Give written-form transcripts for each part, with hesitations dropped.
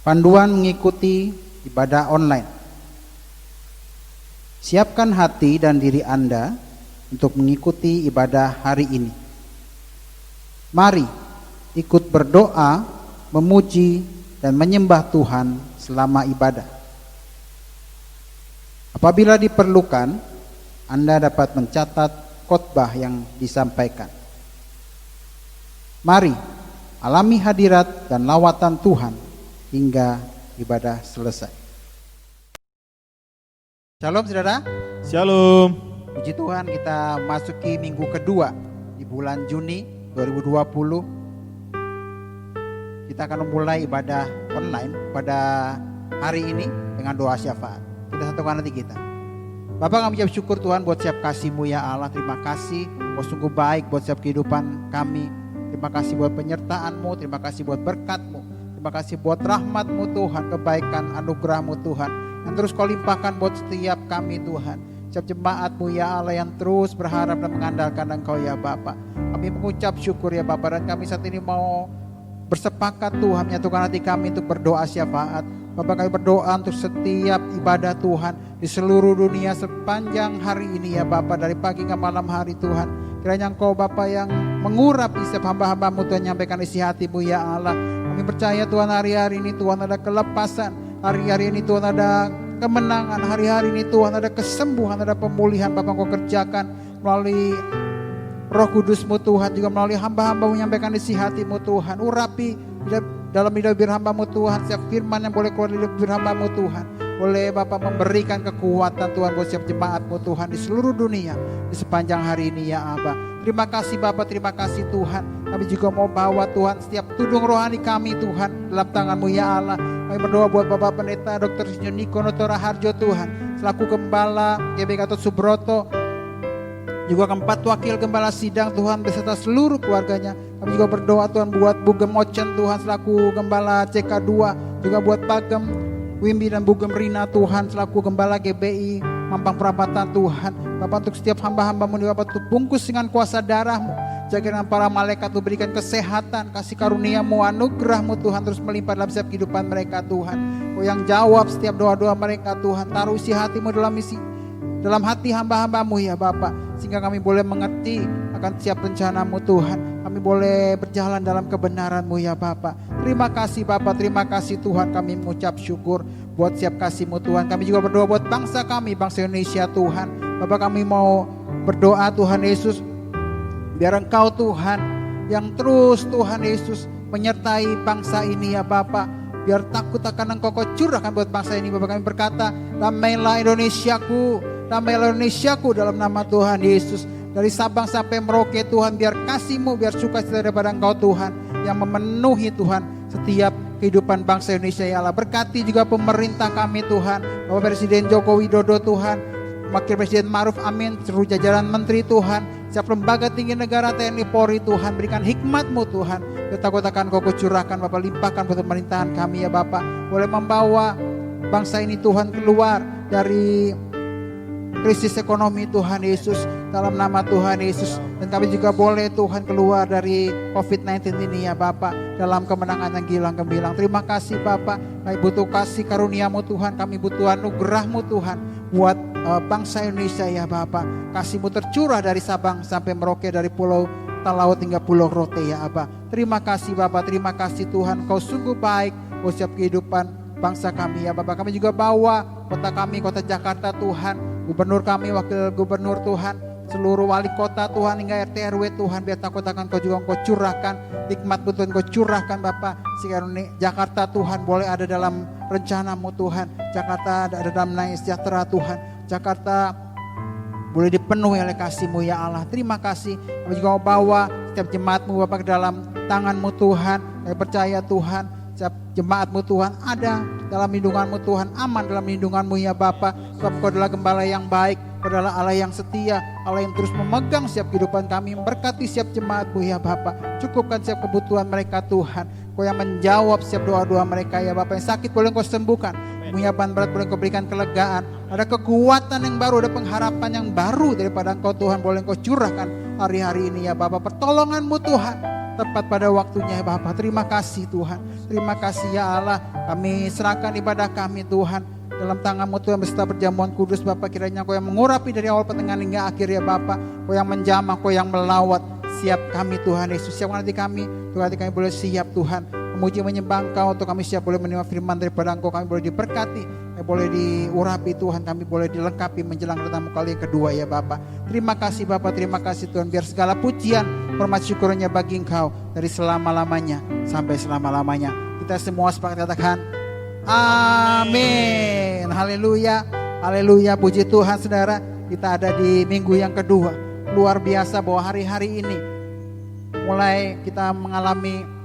Panduan mengikuti ibadah online. Siapkan hati dan diri Anda untuk mengikuti ibadah hari ini. Mari ikut berdoa, memuji dan menyembah Tuhan selama ibadah. Apabila diperlukan, Anda dapat mencatat khotbah yang disampaikan. Mari alami hadirat dan lawatan Tuhan hingga ibadah selesai. Shalom saudara. Shalom. Puji Tuhan, kita masuki minggu kedua di bulan Juni 2020. Kita akan memulai ibadah online pada hari ini dengan doa syafaat. Kita satukan hati kita. Bapak, kami ucap syukur Tuhan buat setiap kasih-Mu ya Allah. Terima kasih, Kau sungguh baik buat setiap kehidupan kami. Terima kasih buat penyertaan-Mu, terima kasih buat berkat-Mu. Terima kasih buat rahmat-Mu Tuhan, kebaikan anugerah-Mu Tuhan yang terus Kau limpahkan buat setiap kami Tuhan. Setiap jemaat-Mu ya Allah yang terus berharap dan mengandalkan Engkau ya Bapa. Kami mengucap syukur ya Bapa, dan kami saat ini mau bersepakat Tuhan menyatukan hati kami untuk berdoa syafaat. Bapak, kami berdoa untuk setiap ibadah Tuhan di seluruh dunia sepanjang hari ini ya Bapak, dari pagi ke malam hari Tuhan. Kiranya Engkau Bapak yang mengurapi setiap hamba-hamba-Mu Tuhan, nyampaikan isi hati-Mu ya Allah. Kami percaya Tuhan hari-hari ini Tuhan ada kelepasan, hari-hari ini Tuhan ada kemenangan, hari-hari ini Tuhan ada kesembuhan, ada pemulihan Bapak Engkau kerjakan melalui Roh Kudus-Mu Tuhan, juga melalui hamba-hamba-Mu menyampaikan isi hati-Mu Tuhan. Urapi dalam hidup hamba-Mu Tuhan, setiap firman yang boleh keluar dari hidup hamba-Mu Tuhan. Boleh Bapak memberikan kekuatan Tuhan buat setiap jemaat-Mu Tuhan di seluruh dunia di sepanjang hari ini ya Abah. Terima kasih Bapak, terima kasih Tuhan. Kami juga mau bawa Tuhan setiap tudung rohani kami Tuhan dalam tangan-Mu ya Allah. Kami berdoa buat Bapak Pendeta Dr. Niko Notora Harjo Tuhan, selaku Gembala GBK Gatot Subroto, juga keempat wakil gembala sidang Tuhan beserta seluruh keluarganya. Kami juga berdoa Tuhan buat Bu Gemocen Tuhan selaku gembala CK2, juga buat Pagem Wimbi dan Bu Gemrina Tuhan selaku gembala GBI Mampang Perapatan Tuhan. Bapak, untuk setiap hamba-hamba-Mu Bapak, untuk bungkus dengan kuasa darah-Mu, jaga dengan para malaikat, berikan kesehatan, kasih karunia-Mu, anugerah-Mu Tuhan terus melimpah dalam setiap kehidupan mereka Tuhan. Kau yang jawab setiap doa-doa mereka Tuhan. Taruh isi hati-Mu dalam hati hamba-hamba-Mu ya Bapak, sehingga kami boleh mengerti akan setiap rencana-Mu Tuhan. Kami boleh berjalan dalam kebenaran-Mu ya Bapak. Terima kasih Bapak, terima kasih Tuhan. Kami mengucap syukur buat setiap kasih-Mu Tuhan. Kami juga berdoa buat bangsa kami, bangsa Indonesia Tuhan. Bapak, kami mau berdoa Tuhan Yesus, biar Engkau Tuhan yang terus Tuhan Yesus menyertai bangsa ini ya Bapak. Biar takut akan Engkau curahkan buat bangsa ini. Bapak, kami berkata, damailah Indonesiaku, damailah Indonesiaku dalam nama Tuhan Yesus. Dari Sabang sampai Merauke Tuhan, biar kasih-Mu, biar sukacita daripada Engkau Tuhan yang memenuhi Tuhan setiap kehidupan bangsa Indonesia ya Allah. Berkati juga pemerintah kami Tuhan, Bapak Presiden Joko Widodo Tuhan, Wakil Presiden Ma'ruf Amin, seluruh jajaran menteri Tuhan, setiap lembaga tinggi negara TNI Polri Tuhan, berikan hikmat-Mu Tuhan. Takut akan Kau curahkan Bapak, limpahkan buat pemerintahan kami ya Bapak. Boleh membawa bangsa ini Tuhan keluar dari krisis ekonomi Tuhan Yesus, dalam nama Tuhan Yesus. Dan kami juga boleh Tuhan keluar dari COVID-19 ini ya Bapak, dalam kemenangan yang gilang gemilang. Terima kasih Bapak. Kami butuh kasih karunia-Mu Tuhan, kami butuh anugerah-Mu Tuhan buat bangsa Indonesia ya Bapak. Kasih-Mu tercurah dari Sabang sampai Merauke, dari Pulau Talaut hingga Pulau Rote ya Abah. Terima kasih Bapak, terima kasih Tuhan. Kau sungguh baik buat setiap kehidupan bangsa kami ya Bapak. Kami juga bawa kota kami, kota Jakarta Tuhan, gubernur kami, wakil gubernur Tuhan, seluruh wali kota Tuhan hingga RT RW Tuhan, biar takut akan Kau juga Kau curahkan hikmat Tuhan, Kau curahkan Bapak, sehingga Jakarta Tuhan boleh ada dalam rencana-Mu Tuhan. Jakarta ada dalam naik sejahtera Tuhan. Jakarta boleh dipenuhi oleh kasih-Mu ya Allah. Terima kasih. Kami juga mau bawa setiap jemaat-Mu Bapak ke dalam tangan-Mu Tuhan. Kami percaya Tuhan, setiap jemaat-Mu Tuhan ada dalam lindungan-Mu Tuhan, aman dalam lindungan-Mu ya Bapa. Sebab Kau adalah gembala yang baik, Kau adalah Allah yang setia, Allah yang terus memegang setiap kehidupan kami, memberkati setiap jemaat-Mu ya Bapa. Cukupkan setiap kebutuhan mereka Tuhan. Kau yang menjawab setiap doa-doa mereka ya Bapa. Yang sakit boleh Kau sembuhkan, pengharapan berat boleh Engkau berikan kelegaan. Ada kekuatan yang baru, ada pengharapan yang baru daripada Engkau Tuhan. Boleh Engkau curahkan hari-hari ini ya Bapa. Pertolongan-Mu Tuhan tepat pada waktunya ya Bapa. Terima kasih Tuhan. Terima kasih ya Allah. Kami serahkan ibadah kami Tuhan dalam tangan-Mu Tuhan beserta perjamuan kudus Bapa. Kiranya Engkau yang mengurapi dari awal pertengahan hingga akhir ya Bapa. Engkau yang menjamah, Engkau yang melawat. Siap kami Tuhan Yesus. Siapkan hati kami. Tuhan hati kami boleh siap Tuhan. Memuji menyembah Engkau, untuk kami siap boleh menerima firman daripada Engkau. Kami boleh diberkati, kami boleh diurapi Tuhan, kami boleh dilengkapi menjelang datang-Mu kali yang kedua ya Bapa. Terima kasih Bapa, terima kasih Tuhan. Biar segala pujian, hormat syukurnya bagi Engkau dari selama-lamanya sampai selama-lamanya. Kita semua sepakat katakan amin. Haleluya, haleluya. Puji Tuhan saudara, kita ada di minggu yang kedua. Luar biasa bahwa hari-hari ini mulai kita mengalami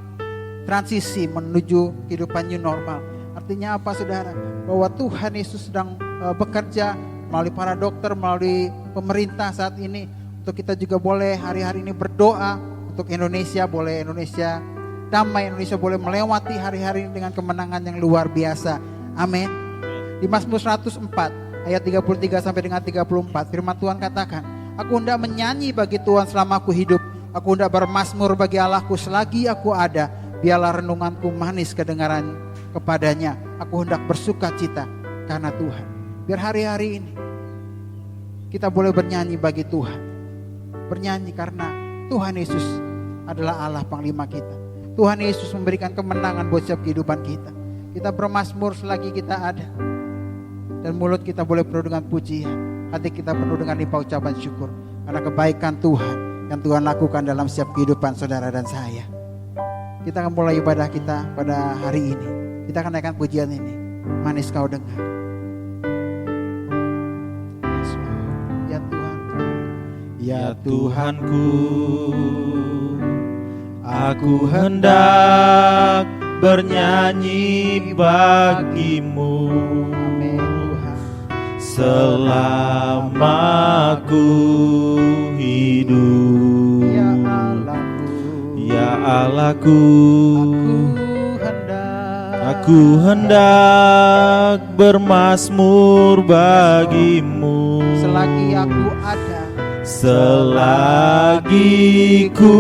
transisi menuju kehidupan new normal. Artinya apa saudara? Bahwa Tuhan Yesus sedang bekerja melalui para dokter, melalui pemerintah saat ini. Untuk kita juga boleh hari-hari ini berdoa untuk Indonesia, boleh Indonesia damai, Indonesia boleh melewati hari-hari ini dengan kemenangan yang luar biasa. Amin. Di Mazmur 104 ayat 33 sampai dengan 34 firman Tuhan katakan, aku hendak menyanyi bagi Tuhan selama aku hidup. Aku hendak bermazmur bagi Allahku selagi aku ada. Biarlah renunganku manis kedengaran kepadanya. Aku hendak bersuka cita karena Tuhan. Biar hari-hari ini kita boleh bernyanyi bagi Tuhan. Bernyanyi karena Tuhan Yesus adalah Allah Panglima kita. Tuhan Yesus memberikan kemenangan buat setiap kehidupan kita. Kita bermazmur selagi kita ada. Dan mulut kita boleh penuh dengan pujian. Hati kita penuh dengan limpah ucapan syukur. Karena kebaikan Tuhan yang Tuhan lakukan dalam setiap kehidupan saudara dan saya. Kita akan mulai ibadah kita pada hari ini. Kita akan naikkan pujian ini. Manis kau dengar. Ya Tuhan. Ya Tuhanku, aku hendak bernyanyi bagimu. Amin Tuhan. Selama aku hidup. Ya Allahku. Ya Allahku, aku hendak bermazmur bagimu. selagi aku ada. Selagi ku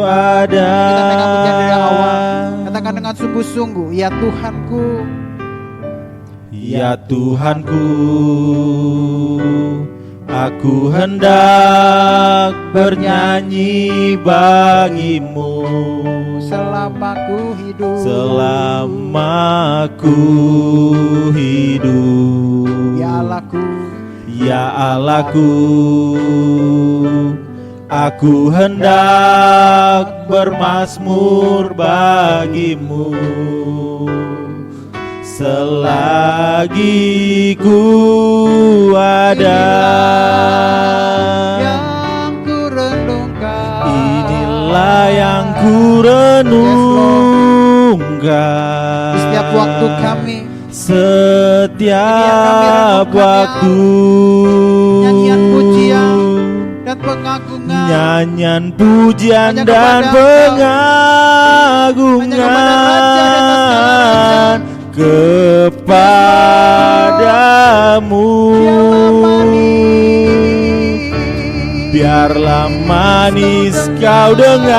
ada. Kita naikkan pujian dari awal. Katakan dengan sungguh-sungguh, ya Tuhanku. Ya Tuhanku, aku hendak bernyanyi bagimu. Selama ku hidup. Selama ku hidup. Ya Allahku. Ya Allahku, aku hendak bermazmur bagimu. Selagi ku ada. Yang ku renungkan. Inilah yang ku renungkan. Di setiap waktu kami. Setiap waktu. Nyanyian pujian dan pengagungan. Nyanyian pujian dan pengagungan kepadamu. Biarlah manis kau dengar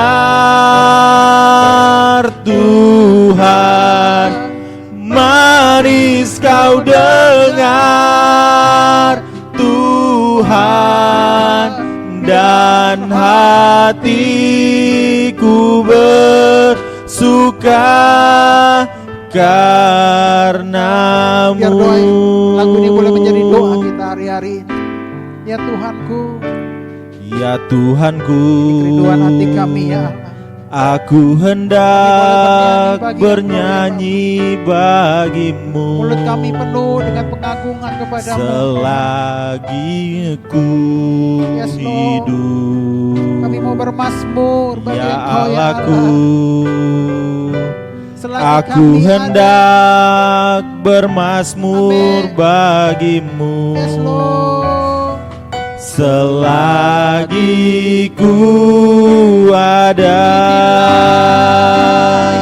Tuhan. Manis kau dengar Tuhan. Dan hatiku bersuka karenamu. Biar doa lagu ini boleh menjadi doa kita hari-hari ini. Ya Tuhanku. Ya Tuhanku. Kerinduan hati kami ya Allah. Aku hendak bernyanyi bagimu. Mulut kami penuh dengan pengagungan kepadamu. Selagi ku hidup. Kami mau bermazmur bagi Ya Engkau ya Allahku. Selagi Aku kami hendak bermazmur Amin. bagimu. Yes, Lord. Selagi ku ada.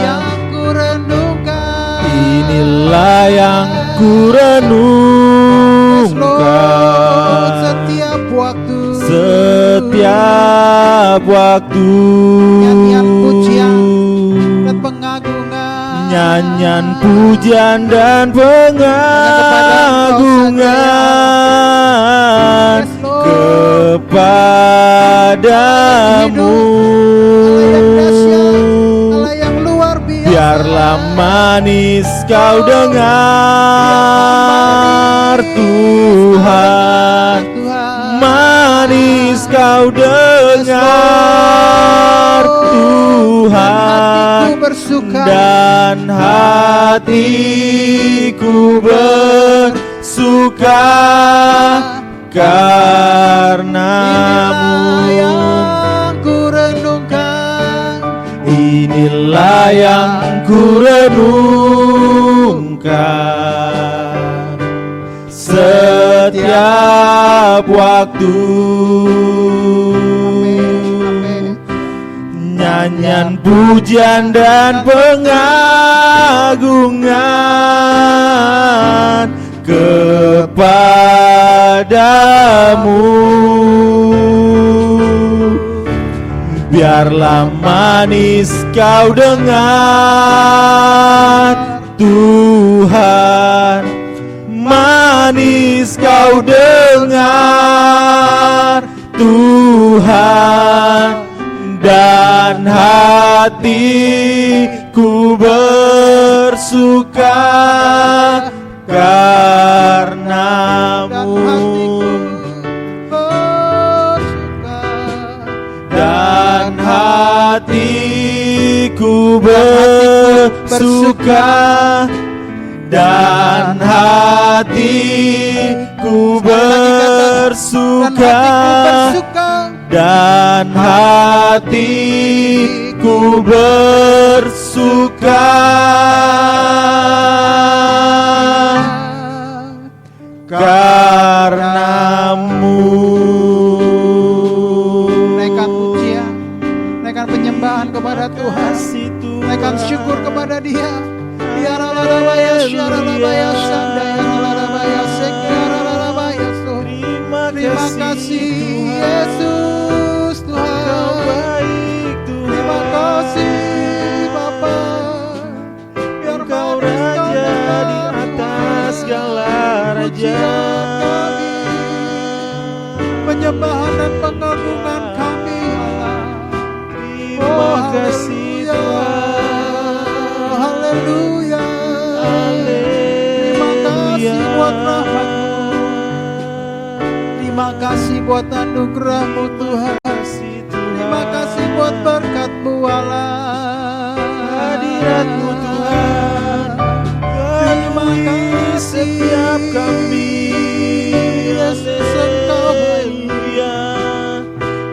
Yang ku renungkan. Inilah yang ku renungkan setiap waktu, setiap waktu. nyanyian pujian dan pengagungan, Nyanyian pujian dan pengagungan kepadamu. Allah yang luar biasa. Biarlah manis kau dengar Tuhan, manis kau dengar Tuhan, dan hatiku bersuka karenamu. Inilah yang ku renungkan setiap waktu. Nyanyian pujian dan pengagungan kepadamu. Biarlah manis kau dengar Tuhan, manis kau dengar Tuhan, dan hatiku bersuka karenamu. Dan hatiku bersuka, dan hatiku bersuka, dan hatiku bersuka karenamu. Penyembahan kepada Tuhan, naikkan syukur kepada Dia. Terima kasih Yesus Tuhan, terima kasih Bapa, biar Kau Raja di atas segala raja. Penyembahan dan pengagungan kami Allah. Terima kasih Tuhan. Haleluya. Terima kasih buat rahmat-Mu. Terima kasih buat anugerah-Mu Tuhan. Terima kasih buat berkat-Mu Allah. Hadirat-Mu Tuhan. Terima kasih setiap kami. Yesus Engkau haleluya.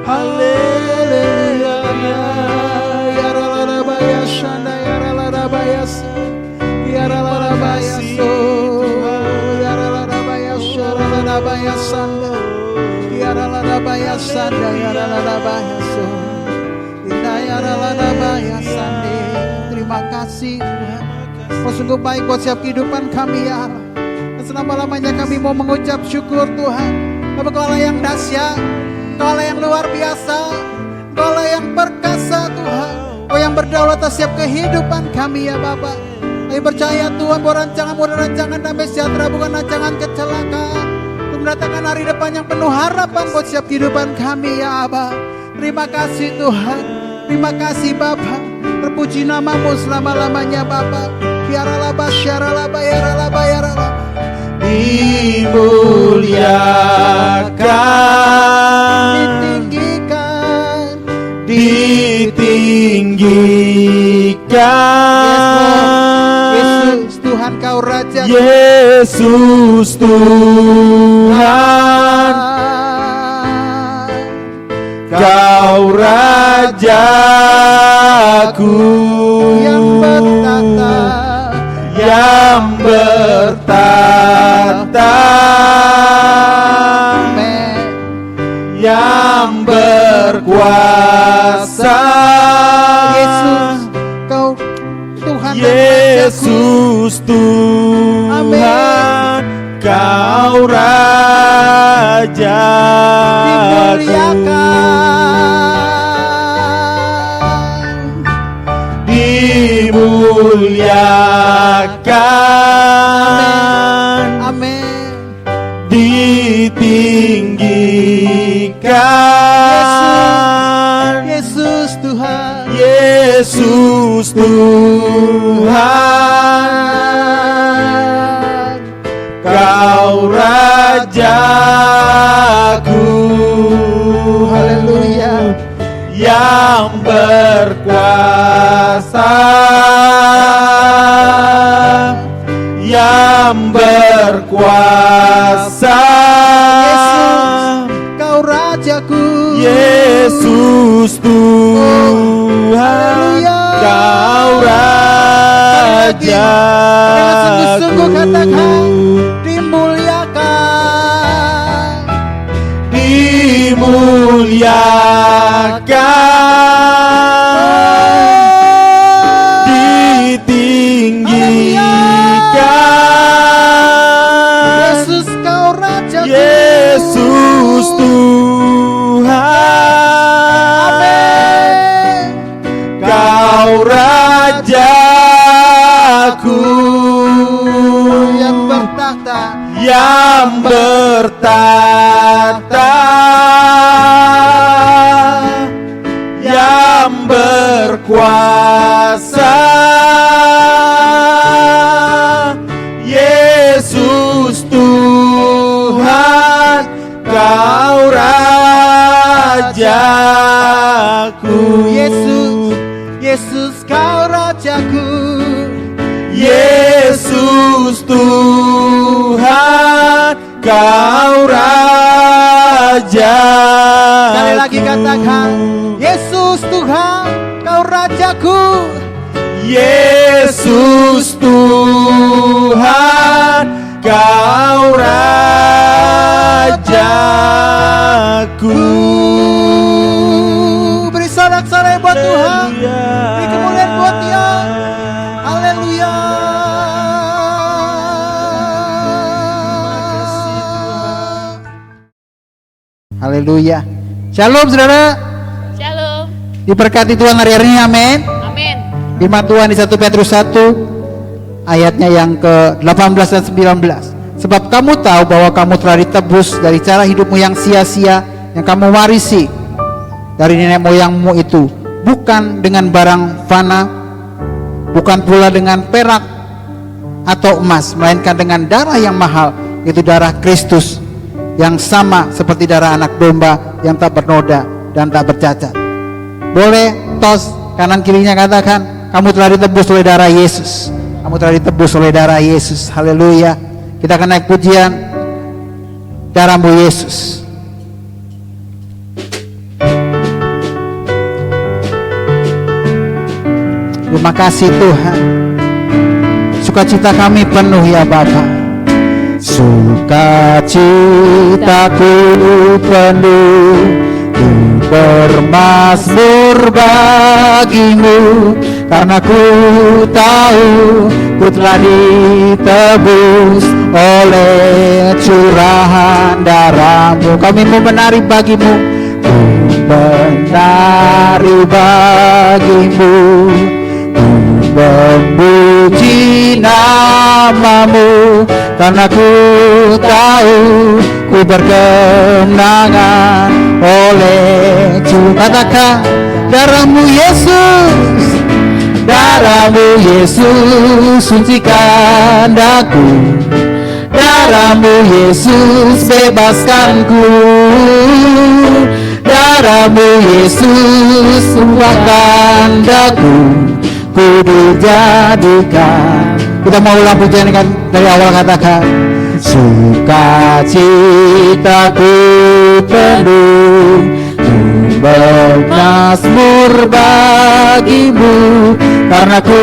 Haleluya. Terima kasih Tuhan. Kau sungguh baik buat setiap kehidupan kami ya Allah. Dan selama-lamanya kami mau mengucap syukur Tuhan. Bapak Kau Allah yang dahsyat, Kau Allah yang luar biasa, Kau Allah yang perkasa Tuhan. Kau yang berdaulat atas setiap kehidupan kami ya Bapak. Kami percaya Tuhan bahwa rancangan-Mu adalah rancangan damai sejahtera, bukan rancangan kecelakaan. Untuk mendatangkan hari depan yang penuh harapan buat setiap kehidupan kami ya Abah. Terima kasih Tuhan, terima kasih Bapak. Terpuji nama-Mu selama-lamanya Bapak. Biarlah syaralah bayaralah bayaralah. Dimuliakan, Ditinggikan, ditinggikan. Yesus Tuhan Kau Raja. Yesus Tuhan, Kau Rajaku yang bertata, yang bertata, yang berkuasa. Yesus Kau Tuhan dan Yesus Rajaku. Amin. Tuhan, Kau Raja, dimuliakan, Amin. ditinggikan. Yesus Tuhan, Yesus Tuhan, Kau Rajaku. haleluya. Yang berkuasa, yang berkuasa. Yesus, Kau Rajaku. Yesus Tuhan, haleluya. Kau Rajaku. Dengan sungguh-sungguh katakan, dimuliakan, dimuliakan, ditinggikan. Yesus Kau Rajaku. Yesus Tuhan, Amin. Kau Rajaku. Yang bertahta, Yang bertahta, yang berkuasa. Yesus Tuhan, Kau Rajaku. Yesus, Yesus Kau Rajaku. Yesus Tuhan, Kau Raja. Sekali lagi katakan, Yesus Tuhan, Kau Rajaku. Yesus Tuhan, Kau Rajaku. Beri sorak-sorai buat Tuhan. Beri kemuliaan buat Dia. Haleluya. Haleluya. Shalom saudara. Shalom. Diberkati Tuhan hari-hari ini, amin. Amin. Firman Tuhan di 1 Petrus 1 ayatnya yang ke-18 dan 19. Sebab kamu tahu bahwa kamu telah ditebus dari cara hidupmu yang sia-sia yang kamu warisi dari nenek moyangmu itu, bukan dengan barang fana, bukan pula dengan perak atau emas, melainkan dengan darah yang mahal, yaitu darah Kristus, yang sama seperti darah anak domba yang tak bernoda dan tak bercacat. Boleh tos kanan kirinya katakan, kamu telah ditebus oleh darah Yesus. Kamu telah ditebus oleh darah Yesus. Haleluya. Kita akan naik pujian darahmu Yesus. Terima kasih Tuhan. Sukacita kami penuh ya Bapa. Sukacitaku penuh, ku bermazmur bagimu, karena ku tahu ku telah ditebus oleh curahan darahmu. Kami membenari bagimu, ku menari bagimu, ku memuji namamu, karena ku tahu ku berkenangan oleh Tuhan. Katakan, darahmu Yesus, darahmu Yesus sucikan daku, darahmu Yesus bebaskanku, darahmu Yesus ubahkan daku, ku dijadikan. Kita mau ulang pujian dari awal, katakan, sukacitaku penuh, ku bermazmur bagimu, karena ku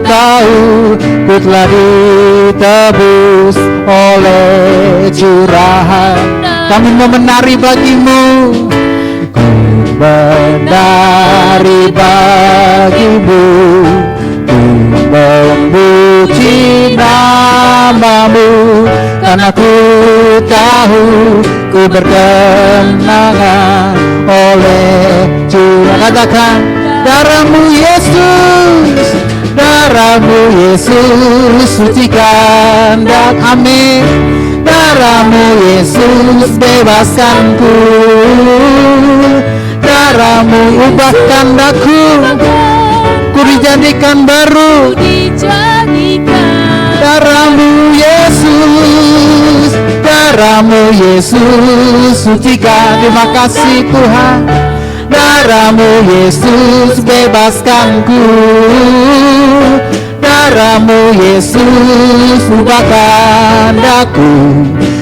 tahu ku telah ditebus oleh curahan. Kami memenari bagimu, ku menari bagimu, ku memuji namamu, karena ku tahu ku berkemenangan oleh curah. Katakan darahmu Yesus, darahmu Yesus sucikan dan amin. Darahmu Yesus bebaskanku, darahmu ubahkan aku, ku dijadikan baru. Darahmu Yesus, darahmu Yesus sucikan. Terima kasih Tuhan. Darahmu Yesus bebaskanku, darahmu Yesus ubahkan aku,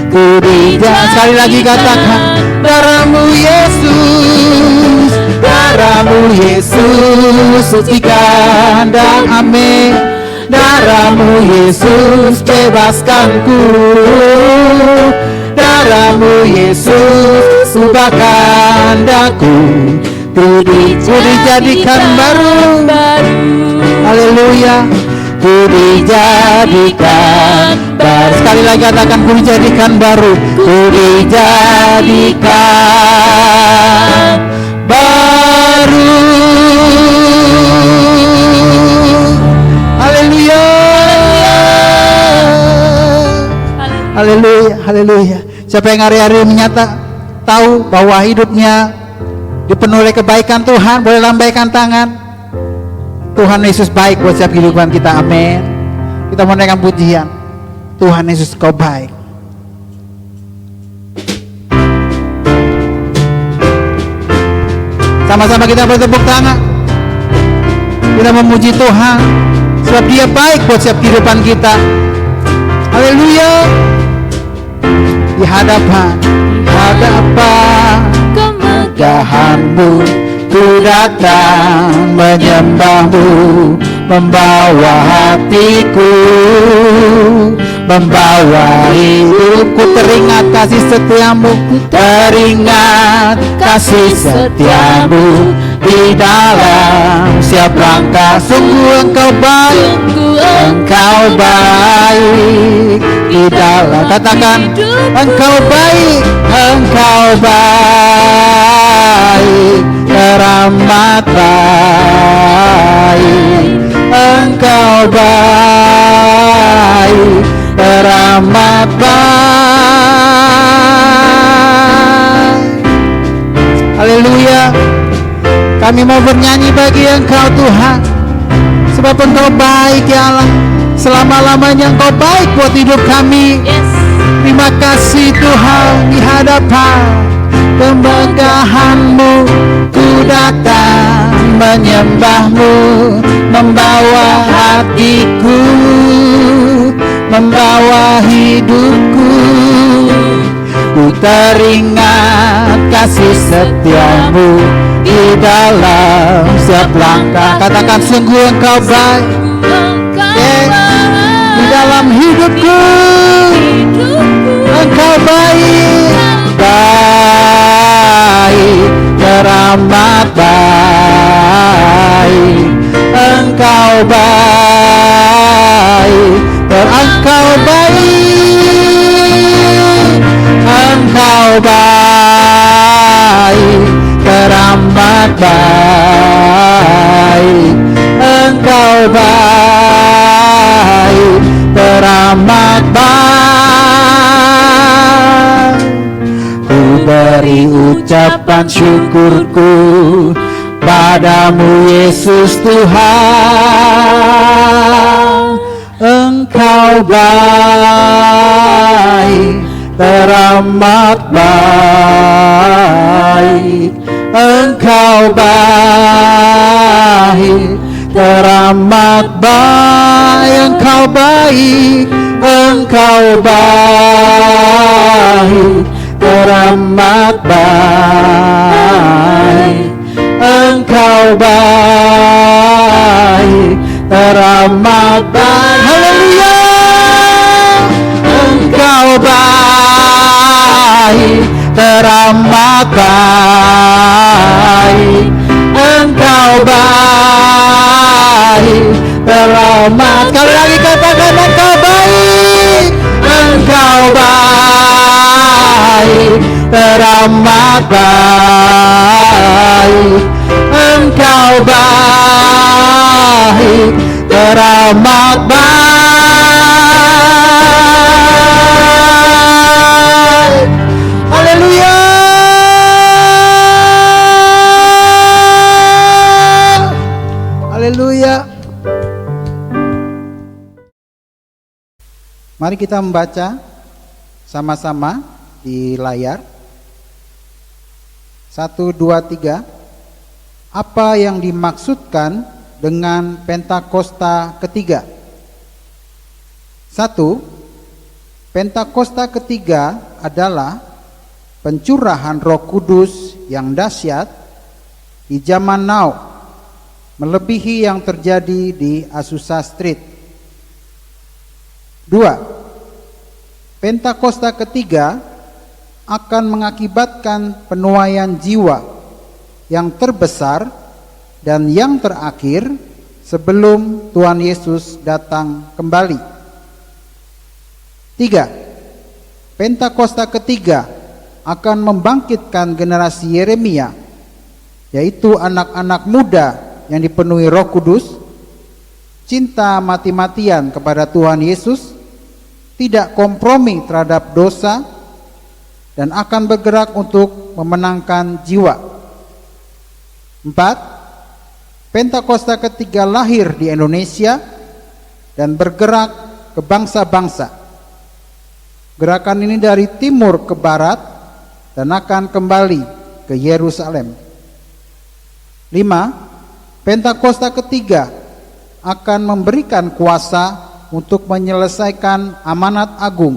ku dijadikan. Sekali lagi katakan darahmu Yesus, darahmu Yesus sucikan dan amin. Darahmu Yesus bebaskanku, darahmu Yesus ubahkan aku, ku dijadikan baru. Haleluya, ku dijadikan baru. Sekali lagi katakan ku dijadikan baru. Ku dijadikan baru. Haleluya, haleluya, haleluya. Siapa yang hari-hari menyata tahu bahwa hidupnya dipenuhi oleh kebaikan Tuhan, boleh lambaikan tangan. Tuhan Yesus baik buat setiap kehidupan kita, amin. Kita menaikkan pujian. Tuhan Yesus kau baik. Sama-sama kita bertepuk tangan. Kita memuji Tuhan sebab Dia baik buat setiap kehidupan kita. Haleluya. Di hadapan kemegahan-Mu ku datang menyembah-Mu, membawa hatiku, membawa hidupku. Teringat kasih setiamu, teringat kasih setiamu di dalam setiap langkah. Sungguh Engkau baik, Engkau baik di dalam. Katakan Engkau baik, Engkau baik, teramat baik. Engkau baik, teramat baik. Haleluya. Kami mau bernyanyi bagi Engkau Tuhan, sebab Engkau baik ya Allah. Selama-lamanya Engkau baik buat hidup kami. Terima kasih Tuhan. Di hadapan kemegahan-Mu ku datang menyembah-Mu, membawa hatiku, membawa hidupku. Ku teringat kasih setiamu di dalam setiap langkah. Katakan sungguh Engkau baik, di dalam hidupku. Engkau baik, baik, teramat baik. Engkau baik, Engkau baik, Engkau baik, teramat baik. Engkau baik, teramat baik. Ku beri ucapan syukurku padamu Yesus Tuhan. Engkau baik, teramat baik. Engkau baik, teramat baik. Engkau baik, Engkau baik, teramat baik. Engkau baik, teramat baik. Haleluya. Engkau baik, teramat baik. Engkau baik, teramat. Sekali lagi katakan engkau baik, engkau baik, teramat baik, Engkau baik, teramat baik. Haleluya. Haleluya. Mari kita membaca sama-sama di layar. 1, 2, 3. Apa yang dimaksudkan dengan Pentakosta ketiga? 1. Pentakosta ketiga adalah pencurahan Roh Kudus yang dahsyat di zaman now, melebihi yang terjadi di Azusa Street. 2. Pentakosta ketiga akan mengakibatkan penuaian jiwa yang terbesar dan yang terakhir sebelum Tuhan Yesus datang kembali. 3. Pentakosta ketiga akan membangkitkan generasi Yeremia, yaitu anak-anak muda yang dipenuhi Roh Kudus, cinta mati-matian kepada Tuhan Yesus, tidak kompromi terhadap dosa, dan akan bergerak untuk memenangkan jiwa. 4. Pentakosta ketiga lahir di Indonesia dan bergerak ke bangsa-bangsa. Gerakan ini dari timur ke barat dan akan kembali ke Yerusalem. 5. Pentakosta ketiga akan memberikan kuasa untuk menyelesaikan amanat agung,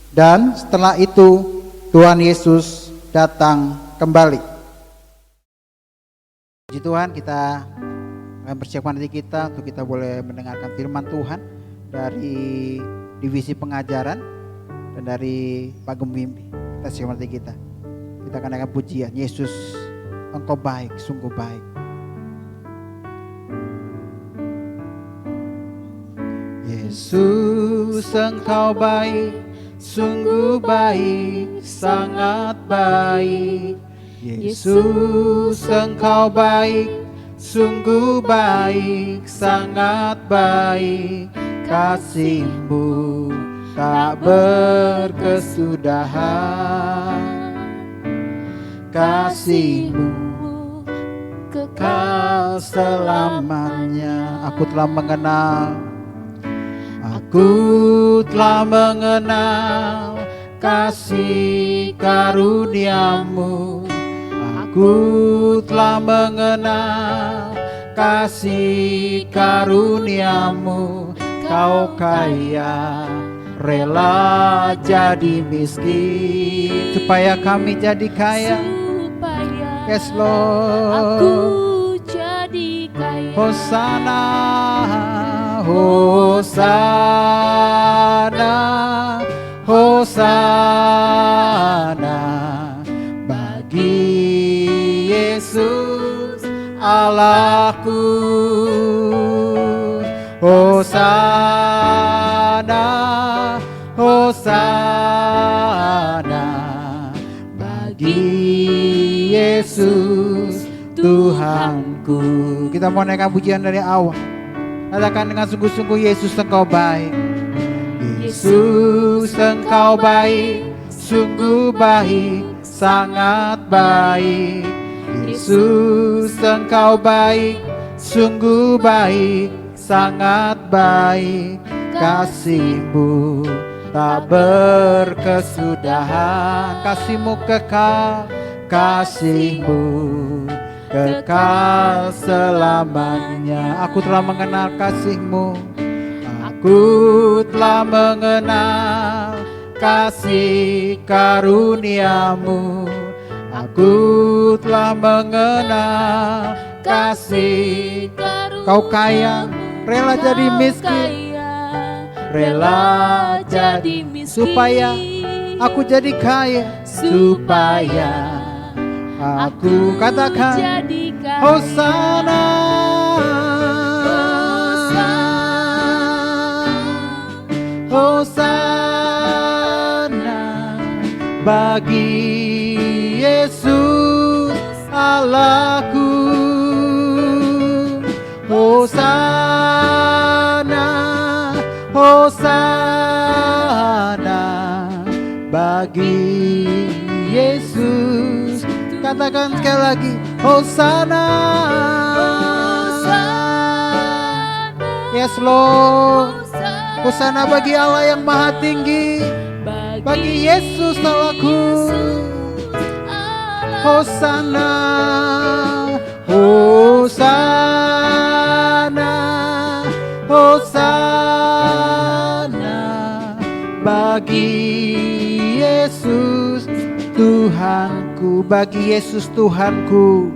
dan setelah itu Tuhan Yesus datang kembali. Puji Tuhan, kita akan persiapkan diri kita untuk kita boleh mendengarkan firman Tuhan dari divisi pengajaran dan dari Pak Gemimpi. Kita siapkan diri kita. Kita akan dengarkan pujian, Yesus Engkau baik, sungguh baik. Yesus Engkau baik, sungguh baik, sangat baik. Yesus Engkau baik, sungguh baik, sangat baik. Kasih-Mu tak berkesudahan, kasih-Mu kekal selamanya. Aku telah mengenal kasih karunia-Mu. Aku telah mengenal kasih karunia-Mu. Kau kaya, rela jadi miskin supaya kami jadi kaya. Yes Lord, aku jadi kaya. Hosana, Hosana, Hosana bagi Yesus Allahku. Hosana, Hosana bagi Yesus Tuhanku. Kita mau naikkan pujian dari awal. Katakan dengan sungguh-sungguh, Yesus Engkau baik. Yesus Engkau baik, sungguh baik, sangat baik. Yesus Engkau baik, sungguh baik, sangat baik. Kasih-Mu tak berkesudahan, kasih-Mu kekal, kasih-Mu kekal selamanya. Aku telah mengenal kasih-Mu, aku telah mengenal kasih karunia-Mu. Aku telah mengenal kasih karunia-Mu. Kau kaya, rela jadi miskin, rela jadi miskin supaya aku jadi kaya, supaya aku katakan Hosana, Hosana bagi Allahku. Hosana, Hosana bagi Yesus. Katakan sekali lagi, Hosana. Yes Lord. Hosana bagi Allah yang maha tinggi, bagi Yesus Allahku. Hosana, Hosana, Hosana bagi Yesus Tuhanku, bagi Yesus Tuhanku,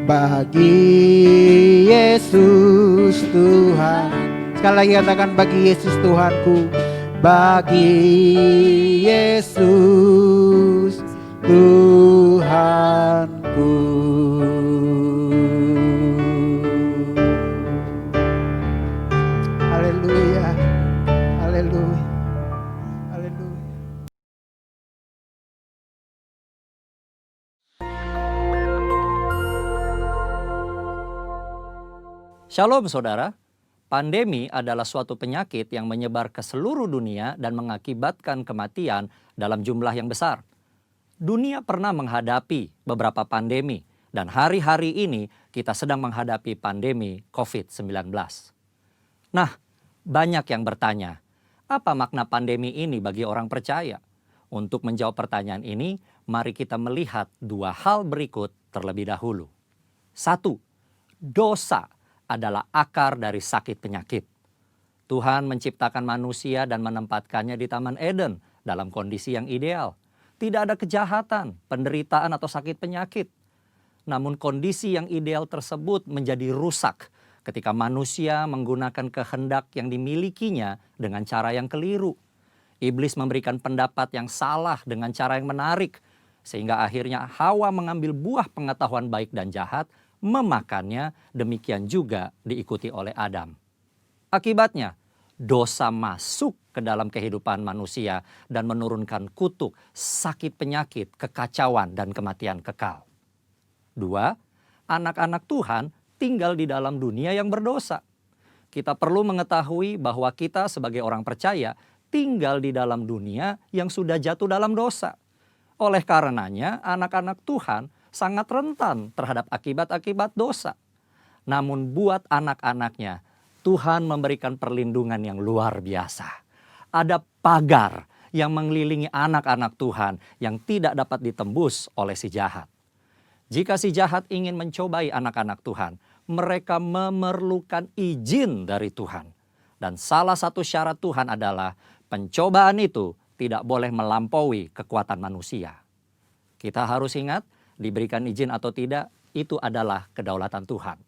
bagi Yesus Tuhan. Sekali lagi katakan, bagi Yesus Tuhanku, bagi Yesus Tuhanku. Haleluya, haleluya, haleluya. Shalom saudara, pandemi adalah suatu penyakit yang menyebar ke seluruh dunia dan mengakibatkan kematian dalam jumlah yang besar. Dunia pernah menghadapi beberapa pandemi dan hari-hari ini kita sedang menghadapi pandemi COVID-19. Nah, banyak yang bertanya, apa makna pandemi ini bagi orang percaya? Untuk menjawab pertanyaan ini, mari kita melihat dua hal berikut terlebih dahulu. 1. Dosa adalah akar dari sakit penyakit. Tuhan menciptakan manusia dan menempatkannya di Taman Eden dalam kondisi yang ideal. Tidak ada kejahatan, penderitaan atau sakit penyakit. Namun kondisi yang ideal tersebut menjadi rusak ketika manusia menggunakan kehendak yang dimilikinya dengan cara yang keliru. Iblis memberikan pendapat yang salah dengan cara yang menarik, sehingga akhirnya Hawa mengambil buah pengetahuan baik dan jahat, memakannya, demikian juga diikuti oleh Adam. Akibatnya, dosa masuk ke dalam kehidupan manusia dan menurunkan kutuk, sakit penyakit, kekacauan, dan kematian kekal. 2. Anak-anak Tuhan tinggal di dalam dunia yang berdosa. Kita perlu mengetahui bahwa kita sebagai orang percaya tinggal di dalam dunia yang sudah jatuh dalam dosa. Oleh karenanya, anak-anak Tuhan sangat rentan terhadap akibat-akibat dosa. Namun buat anak-anaknya, Tuhan memberikan perlindungan yang luar biasa. Ada pagar yang mengelilingi anak-anak Tuhan yang tidak dapat ditembus oleh si jahat. Jika si jahat ingin mencobai anak-anak Tuhan, mereka memerlukan izin dari Tuhan. Dan salah satu syarat Tuhan adalah pencobaan itu tidak boleh melampaui kekuatan manusia. Kita harus ingat, diberikan izin atau tidak, itu adalah kedaulatan Tuhan.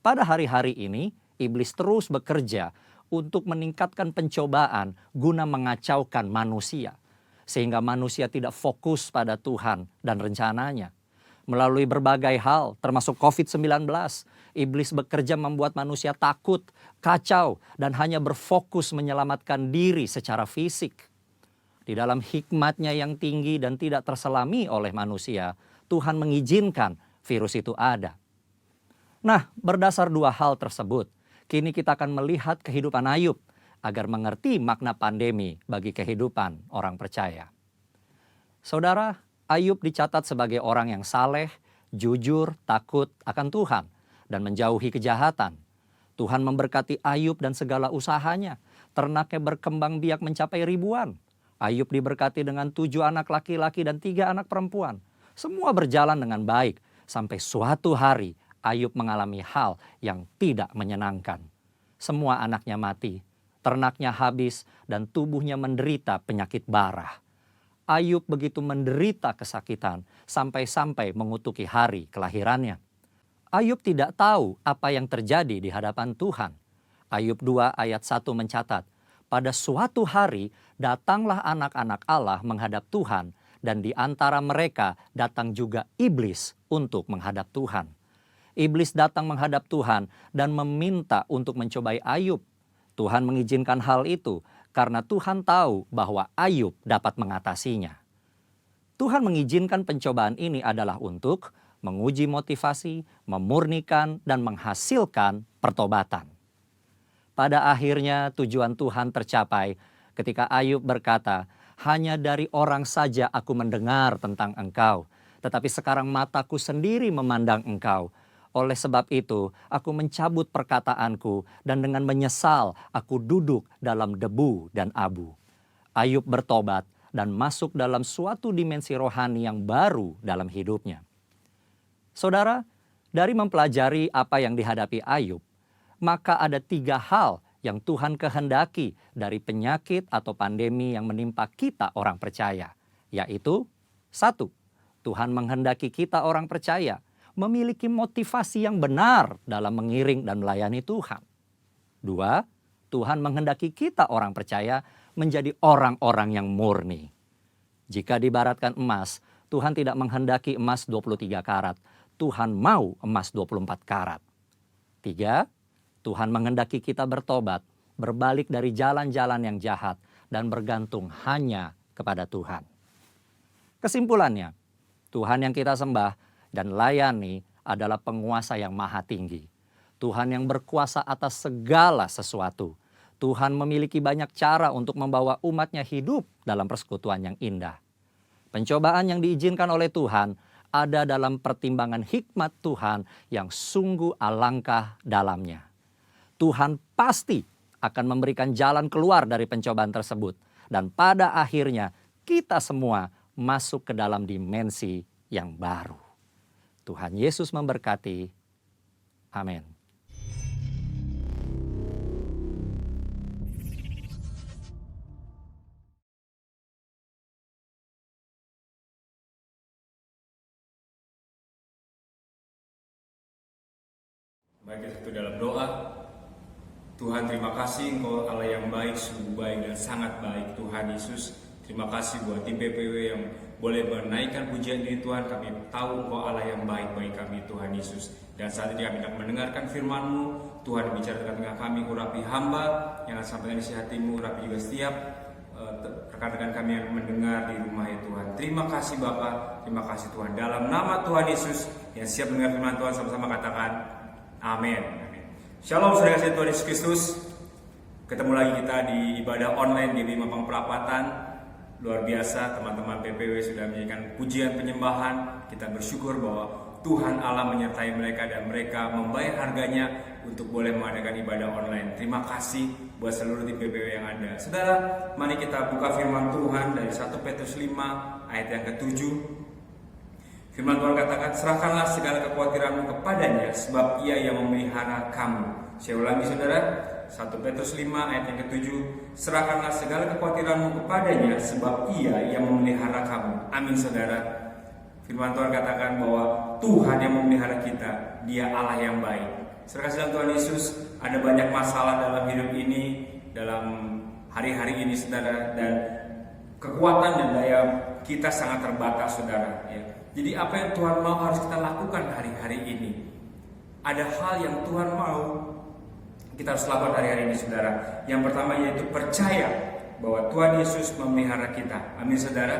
Pada hari-hari ini, iblis terus bekerja untuk meningkatkan pencobaan guna mengacaukan manusia. Sehingga manusia tidak fokus pada Tuhan dan rencananya. Melalui berbagai hal, termasuk COVID-19, iblis bekerja membuat manusia takut, kacau, dan hanya berfokus menyelamatkan diri secara fisik. Di dalam hikmatnya yang tinggi dan tidak terselami oleh manusia, Tuhan mengizinkan virus itu ada. Nah, berdasar dua hal tersebut, kini kita akan melihat kehidupan Ayub agar mengerti makna pandemi bagi kehidupan orang percaya. Saudara, Ayub dicatat sebagai orang yang saleh, jujur, takut akan Tuhan, dan menjauhi kejahatan. Tuhan memberkati Ayub dan segala usahanya. Ternaknya berkembang biak mencapai ribuan. Ayub diberkati dengan 7 anak laki-laki dan 3 anak perempuan. Semua berjalan dengan baik sampai suatu hari Ayub mengalami hal yang tidak menyenangkan. Semua anaknya mati, ternaknya habis, dan tubuhnya menderita penyakit bara. Ayub begitu menderita kesakitan sampai-sampai mengutuki hari kelahirannya. Ayub tidak tahu apa yang terjadi di hadapan Tuhan. Ayub 2 ayat 1 mencatat, pada suatu hari datanglah anak-anak Allah menghadap Tuhan, dan di antara mereka datang juga iblis untuk menghadap Tuhan. Iblis datang menghadap Tuhan dan meminta untuk mencobai Ayub. Tuhan mengizinkan hal itu karena Tuhan tahu bahwa Ayub dapat mengatasinya. Tuhan mengizinkan pencobaan ini adalah untuk menguji motivasi, memurnikan, dan menghasilkan pertobatan. Pada akhirnya tujuan Tuhan tercapai ketika Ayub berkata, "Hanya dari orang saja aku mendengar tentang Engkau, tetapi sekarang mataku sendiri memandang Engkau. Oleh sebab itu, aku mencabut perkataanku dan dengan menyesal aku duduk dalam debu dan abu." Ayub bertobat dan masuk dalam suatu dimensi rohani yang baru dalam hidupnya. Saudara, dari mempelajari apa yang dihadapi Ayub, maka ada 3 hal yang Tuhan kehendaki dari penyakit atau pandemi yang menimpa kita orang percaya. Yaitu, 1, Tuhan menghendaki kita orang percaya memiliki motivasi yang benar dalam mengiring dan melayani Tuhan. 2, Tuhan menghendaki kita orang percaya menjadi orang-orang yang murni. Jika diibaratkan emas, Tuhan tidak menghendaki emas 23 karat. Tuhan mau emas 24 karat. 3, Tuhan menghendaki kita bertobat, berbalik dari jalan-jalan yang jahat, dan bergantung hanya kepada Tuhan. Kesimpulannya, Tuhan yang kita sembah dan layani adalah penguasa yang maha tinggi. Tuhan yang berkuasa atas segala sesuatu. Tuhan memiliki banyak cara untuk membawa umatnya hidup dalam persekutuan yang indah. Pencobaan yang diizinkan oleh Tuhan ada dalam pertimbangan hikmat Tuhan yang sungguh alangkah dalamnya. Tuhan pasti akan memberikan jalan keluar dari pencobaan tersebut. Dan pada akhirnya kita semua masuk ke dalam dimensi yang baru. Tuhan Yesus memberkati. Amin. Mari kita dalam doa. Tuhan, terima kasih Engkau Allah yang baik, sungguh baik dan sangat baik. Tuhan Yesus, terima kasih buat tim PPW yang boleh menaikkan pujian ini Tuhan. Kami tahu Engkau Allah yang baik bagi kami Tuhan Yesus. Dan saat ini kami hendak mendengarkan firman-Mu. Tuhan bicara dengan kami, urapi hamba yang akan sampaikan isi hati-Mu, urapi juga setiap rekan-rekan kami yang mendengar di rumah ya Tuhan. Terima kasih Bapa, terima kasih Tuhan. Dalam nama Tuhan Yesus yang siap mendengar firman Tuhan, sama-sama katakan amin. Shalom saudara kasih Tuhan Yesus Kristus. Ketemu lagi kita di ibadah online di Mampang Perapatan. Luar biasa teman-teman PPW sudah menyanyikan pujian penyembahan. Kita bersyukur bahwa Tuhan Allah menyertai mereka dan mereka membayar harganya untuk boleh mengadakan ibadah online. Terima kasih buat seluruh tim PPW yang ada. Saudara, mari kita buka firman Tuhan dari 1 Petrus 5 ayat yang ke-7. Firman Tuhan katakan, serahkanlah segala kekhawatiranmu kepadanya, sebab ia yang memelihara kamu. Saya ulangi saudara, 1 Petrus 5 ayat yang ke-7, serahkanlah segala kekhawatiranmu kepadanya, sebab ia yang memelihara kamu. Amin saudara. Firman Tuhan katakan bahwa Tuhan yang memelihara kita, Dia Allah yang baik. Saudara kasih Tuhan Yesus, ada banyak masalah dalam hidup ini, dalam hari-hari ini saudara, dan kekuatan dan daya kita sangat terbatas saudara ya. Jadi apa yang Tuhan mau harus kita lakukan hari-hari ini. Ada hal yang Tuhan mau kita harus lakukan hari-hari ini saudara. Yang pertama yaitu percaya bahwa Tuhan Yesus memelihara kita. Amin saudara.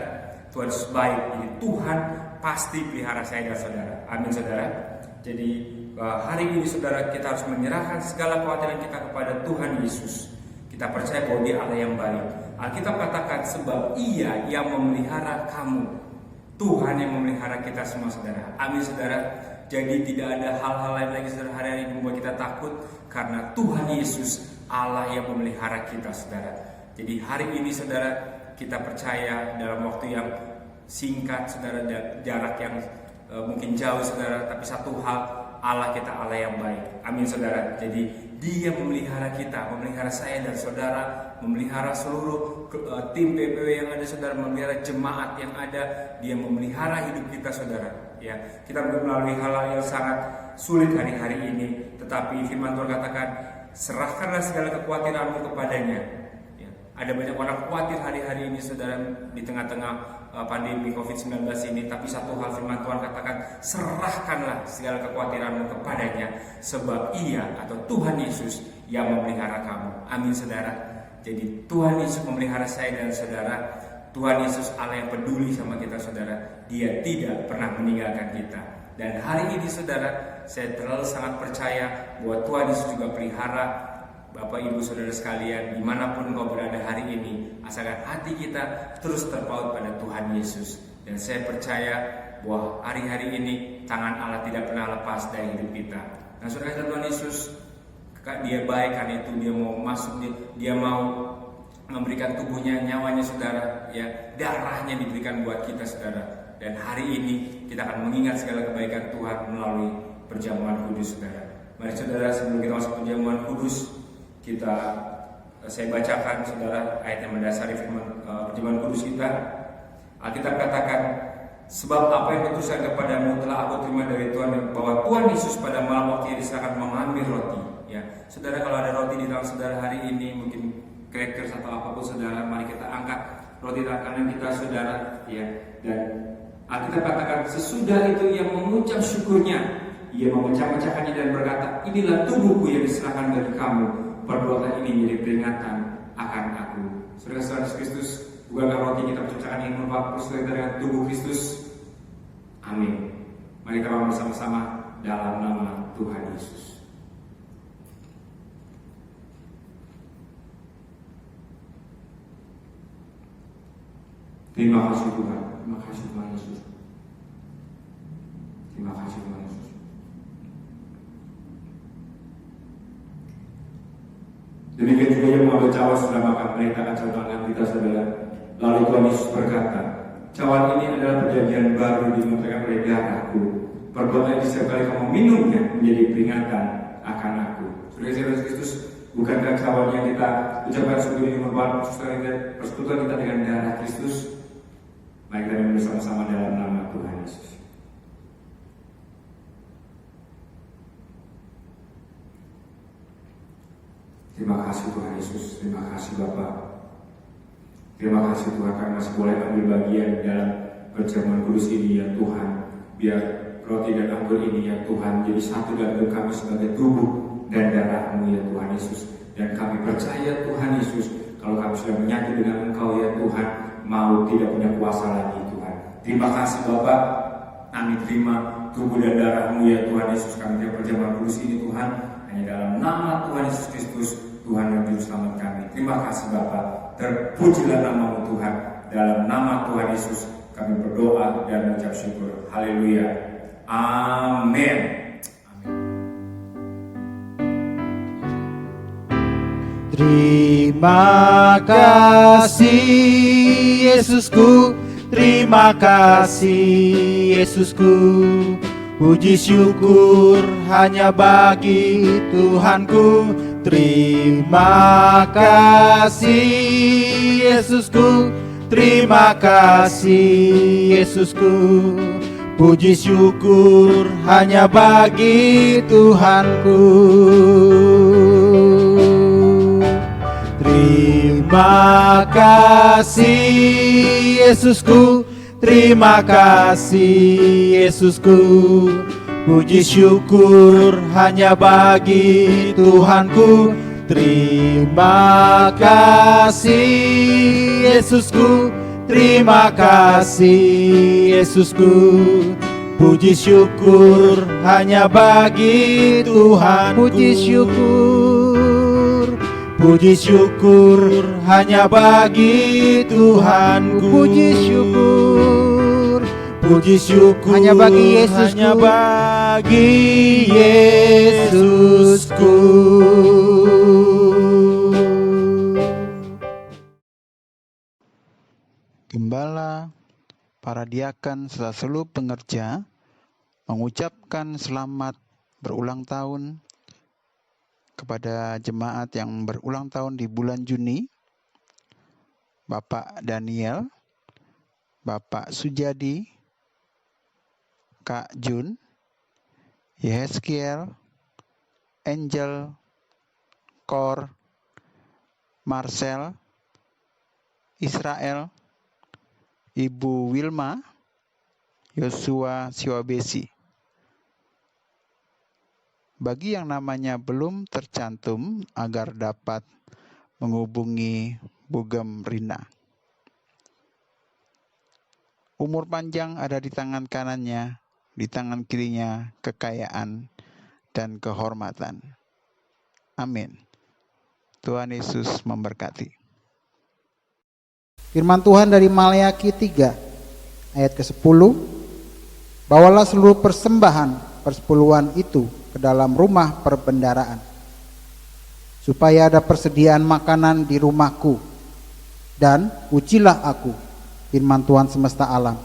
Tuhan Yesus baik. Jadi Tuhan pasti pelihara saya dan saudara. Amin saudara. Jadi hari ini saudara kita harus menyerahkan segala kekhawatiran kita kepada Tuhan Yesus. Kita percaya bahwa Dia Allah yang baik. Alkitab katakan sebab Ia yang memelihara kamu. Tuhan yang memelihara kita semua saudara. Amin saudara. Jadi tidak ada hal-hal lain lagi saudara hari ini membuat kita takut, karena Tuhan Yesus Allah yang memelihara kita saudara. Jadi hari ini saudara kita percaya dalam waktu yang singkat saudara, jarak yang mungkin jauh saudara, tapi satu hal, Allah kita Allah yang baik. Amin saudara. Jadi Dia memelihara kita, memelihara saya dan saudara, memelihara seluruh tim PPW yang ada saudara, memelihara jemaat yang ada. Dia memelihara hidup kita saudara ya. Kita melalui hal-hal yang sangat sulit hari-hari ini, tetapi firman Tuhan katakan serahkanlah segala kekhawatiranmu kepadanya ya. Ada banyak orang khawatir hari-hari ini saudara, di tengah-tengah pandemi COVID-19 ini, tapi satu hal firman Tuhan katakan serahkanlah segala kekhawatiranmu kepadanya, sebab Ia atau Tuhan Yesus yang memelihara kamu. Amin saudara. Jadi Tuhan Yesus memelihara saya dan saudara. Tuhan Yesus Allah yang peduli sama kita saudara. Dia tidak pernah meninggalkan kita. Dan hari ini saudara, saya terlalu sangat percaya bahwa Tuhan Yesus juga pelihara Bapak Ibu Saudara sekalian, dimanapun engkau berada hari ini, asalkan hati kita terus terpaut pada Tuhan Yesus. Dan saya percaya bahwa hari-hari ini tangan Allah tidak pernah lepas dari hidup kita. Dan saudara, Tuhan Yesus, dia baik, karena itu dia mau masuk, dia mau memberikan tubuhnya, nyawanya saudara, ya, darahnya diberikan buat kita saudara. Dan hari ini kita akan mengingat segala kebaikan Tuhan melalui perjamuan kudus saudara. Mari saudara, sebelum kita masuk perjamuan kudus, saya bacakan saudara ayat yang mendasari firman perjamuan kudus kita. Alkitab katakan, sebab apa yang kutuliskan kepadamu telah aku terima dari Tuhan, bahwa Tuhan Yesus pada malam waktu yang diserahkan mengambil roti. Ya, saudara, kalau ada roti di tangan saudara hari ini, mungkin crackers atau apapun saudara, mari kita angkat roti tangan kanan kita saudara, ya. Dan Alkitab katakan, sesudah itu ia mengucap syukurnya, ia memecah-mecahkannya dan berkata, inilah tubuhku yang diserahkan bagi kamu, perbuatan ini menjadi peringatan akan aku. Saudara-saudara Kristus, bukankah roti kita pecahkan yang merupakan persetujuan dengan tubuh Kristus? Amin. Mari kita bangun bersama-sama dalam nama Tuhan Yesus. Terima kasih Tuhan, terima kasih Tuhan Yesus. Terima kasih Tuhan Yesus. Demikian juga yang mengambil cawan sudah makan, mereka akan cawan kita saudara. Lalu Tuhan Yesus berkata, cawan ini adalah perjanjian baru dinyatakan oleh darahku. Perbuatan setiap kali kamu minumnya menjadi peringatan akan aku. Saudara Kristus, bukankah cawan yang kita ucapkan sebelum ini merupakan persekutuan kita dengan darah Kristus? Mari kita minum bersama-sama dalam nama Tuhan Yesus. Terima kasih Tuhan Yesus, terima kasih Bapa. Terima kasih Tuhan karena masih boleh ambil bagian dalam perjamuan kudus ini ya Tuhan. Biar roti dan anggur ini ya Tuhan jadi satu dalam hidup kami sebagai tubuh dan darah-Mu ya Tuhan Yesus. Dan kami percaya Tuhan Yesus, kalau kami sudah menyatu dengan Engkau ya Tuhan, mau tidak punya kuasa lagi Tuhan. Terima kasih Bapak, kami terima tubuh dan darah-Mu ya Tuhan Yesus. Kami terima perjamuan kudus ini Tuhan, hanya dalam nama Tuhan Yesus Kristus, Tuhan dan Juru Selamat kami. Terima kasih Bapak, terpujilah nama-Mu Tuhan. Dalam nama Tuhan Yesus kami berdoa dan mengucap syukur. Haleluya. Amin. Terima kasih Yesusku, terima kasih Yesusku. Puji syukur hanya bagi Tuhanku. Terima kasih Yesusku, terima kasih Yesusku. Puji syukur hanya bagi Tuhanku. Terima kasih Yesusku, terima kasih Yesusku. Puji syukur hanya bagi Tuhanku. Terima kasih Yesusku, terima kasih Yesusku. Puji syukur hanya bagi Tuhan. Puji syukur, puji syukur hanya bagi Tuhanku. Puji syukur, puji syukur hanya bagi Yesusku. Hanya bagi Yesusku. Gembala, para diakan serta seluruh pengerja mengucapkan selamat berulang tahun kepada jemaat yang berulang tahun di bulan Juni. Bapak Daniel, Bapak Sujadi, Kak Jun, Yehezkiel, Angel, Kor, Marcel, Israel, Ibu Wilma, Yosua Siwabesi. Bagi yang namanya belum tercantum agar dapat menghubungi Bugem Rina. Umur panjang ada di tangan kanannya, di tangan kirinya kekayaan dan kehormatan. Amin. Tuhan Yesus memberkati. Firman Tuhan dari Maleakhi 3 ayat ke-10. Bawalah seluruh persembahan persepuluhan itu ke dalam rumah perbendaraan, supaya ada persediaan makanan di rumahku. Dan ujilah aku, firman Tuhan semesta alam,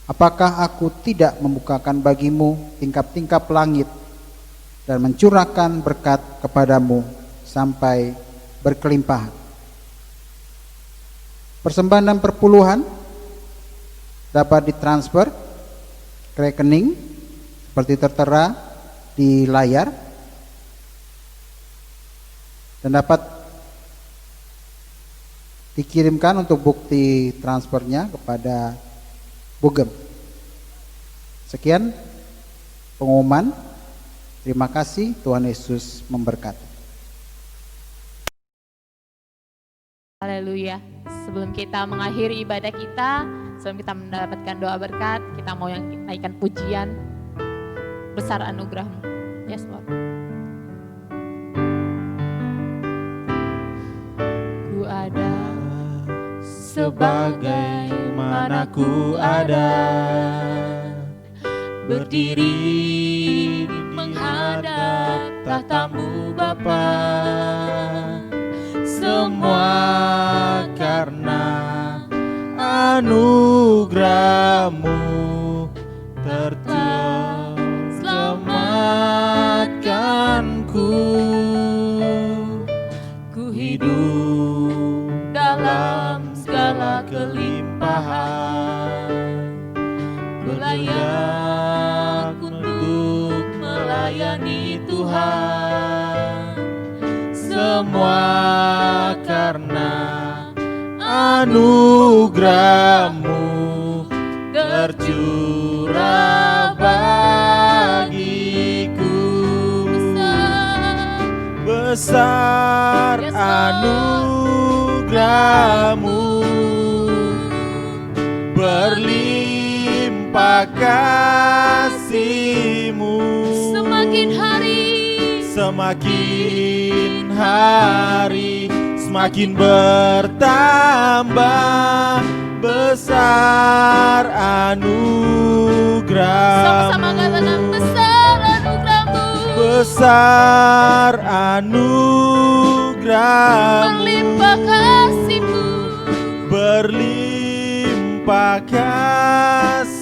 apakah aku tidak membukakan bagimu tingkap-tingkap langit dan mencurahkan berkat kepadamu sampai berkelimpahan. Persembahan dan perpuluhan dapat ditransfer ke rekening seperti tertera di layar, dan dapat dikirimkan untuk bukti transfernya kepada Bugem. Sekian pengumuman. Terima kasih, Tuhan Yesus memberkati. Haleluya. Sebelum kita mengakhiri ibadah kita, sebelum kita mendapatkan doa berkat, kita mau yang naikkan pujian besar anugerah-Mu. Yes, Lord. Ku ada sebagai mana ku ada, berdiri menghadap tahta-Mu Bapa. Semua karena anugerah-Mu tercurah, selamatkanku. Ku hidup dalam segala kelimpahan, layak untuk melayani Tuhan. Semua karena anugerah-Mu tercurah bagiku. Besar anugerah-Mu, berlimpah kasih-Mu. Semakin hari semakin bertambah besar anugerah-Mu. Sama-sama katakan besar anugerah-Mu. Besar anugerah-Mu. Berlimpah kasih-Mu. Berlimpah kasih-Mu.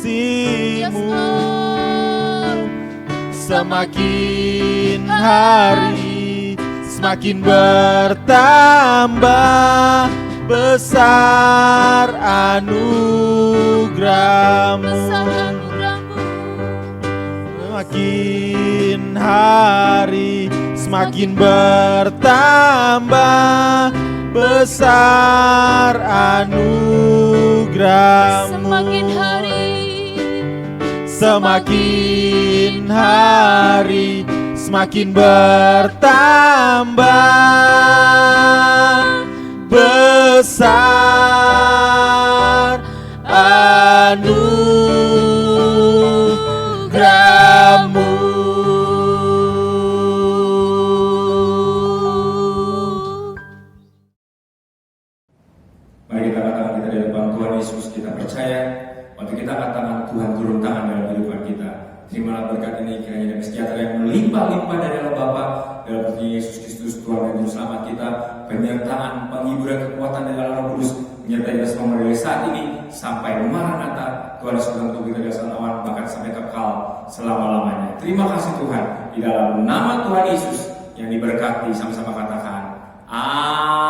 Semakin hari semakin bertambah besar anugerah-Mu. Semakin hari semakin bertambah besar anugerah-Mu. Semakin hari semakin bertambah besar anugerah-Mu. Mari kita angkat tangan kita di depan Tuhan Yesus. Kita percaya waktu kita angkat tangan, Tuhan turun tangan dalam kehidupan kita. Terimalah berkat ini, kiranya damai sejahtera yang melimpah-limpah dari Allah Bapa dalam diri Yesus Kristus, Tuhan dan Juru Selamat kita, penyertaan, penghiburan, kekuatan dari Allah Roh Kudus menyertai kita semua dari saat ini sampai Maranatha. Tuhan Yesus untuk kita dari awan bahkan sampai kekal selama-lamanya. Terima kasih Tuhan, di dalam nama Tuhan Yesus yang diberkati, sama-sama katakan amin.